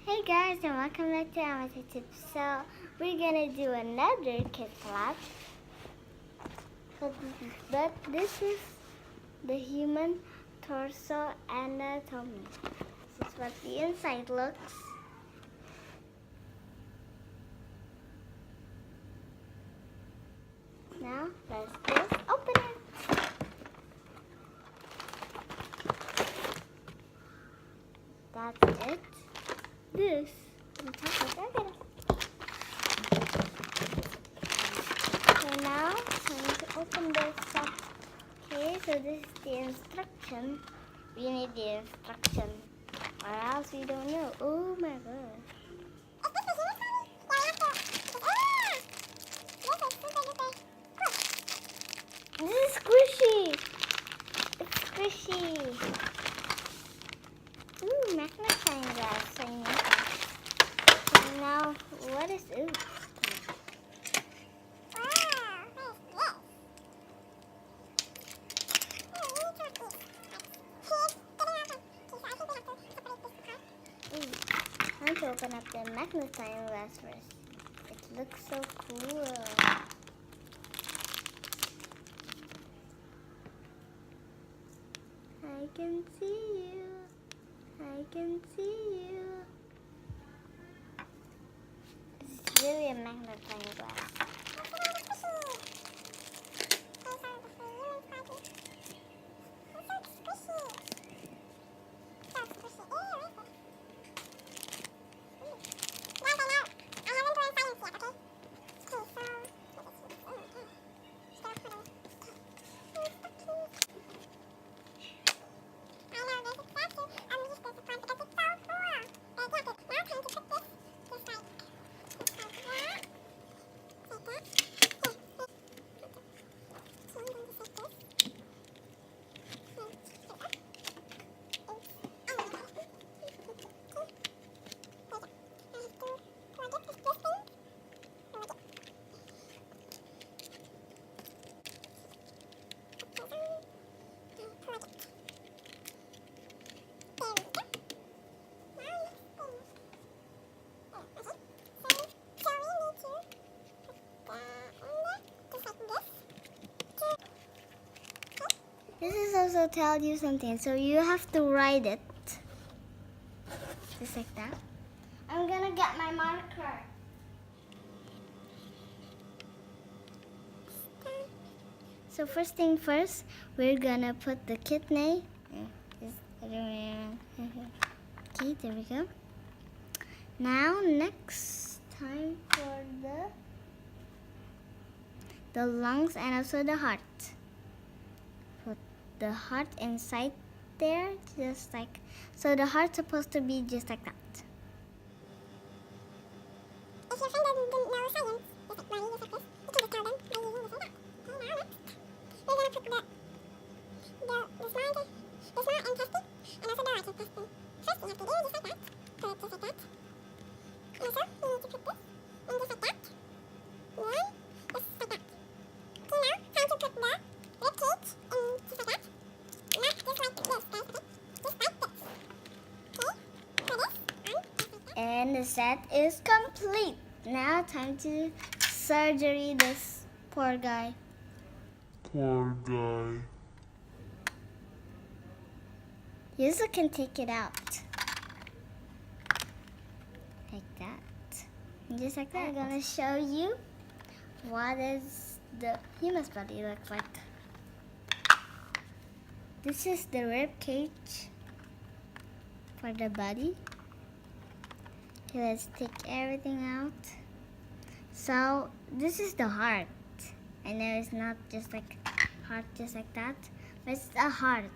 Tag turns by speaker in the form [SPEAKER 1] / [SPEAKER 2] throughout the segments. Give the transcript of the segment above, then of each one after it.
[SPEAKER 1] Hey guys, and welcome back to Amata Tips. So we're gonna do another KidzLabs. But this is the human torso anatomy. This is what the inside looks. Now let's just open it. That's it. This on top of everything. So now time to open this up. Okay, so this is the instruction. We need the instruction, or else we don't know. Oh my god. This is squishy. It's squishy. Ooh, magnifying glass. I know that. So now, what is ooh? Time to open up the magnifying glass first. It looks so cool. I can see you. I can see you. It's really a magnifying glass. This is also tell you something, so you have to write it. Just like that. I'm gonna get my marker. So first thing first, we're gonna put the kidney. Okay, there we go. Now next time for the lungs and also the heart. Put the heart inside there, just like so. The heart's supposed to be just like that. If your friend doesn't know science, just like Mommy, just like this, you can just tell them by using this like that. Okay, now next, we're gonna put the small intestine and also the large intestine. First, you have to do just like that. Put it just like that. Also, you need to put this in just like that. Then, just like that. Okay, now time to put the rib cage in just like that. Not just like this, guys. Okay, just like this. Okay, put this on just like that. And the set is complete. Now time to surgery this poor guy.
[SPEAKER 2] Poor guy.
[SPEAKER 1] You also can take it out. Like that. And just like that. I'm gonna show you what is the human's body look like. This is the rib cage for the body. Okay, let's take everything out. So this is the heart. I know it's not just like heart just like that, but it's the heart.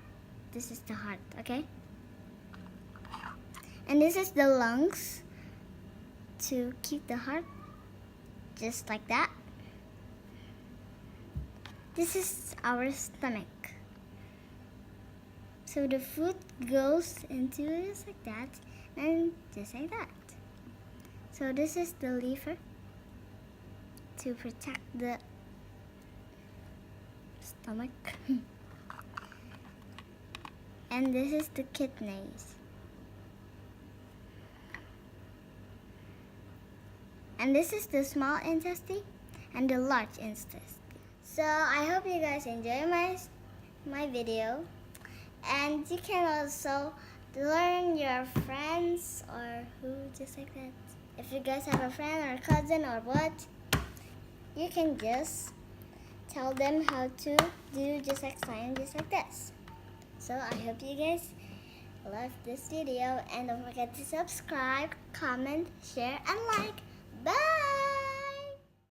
[SPEAKER 1] This is the heart, okay? And this is the lungs to keep the heart just like that. This is our stomach. So the food goes into it just like that and just like that. So this is the liver to protect the stomach. And this is the kidneys.
[SPEAKER 3] And this is the small intestine and the large intestine. So I hope you guys enjoy my video, and you can also learn your friends or who just like that. If you guys have a friend or a cousin or what, you can just tell them how to do just like slime, just like this. So I hope you guys love this video, and don't forget to subscribe, comment, share, and like. Bye!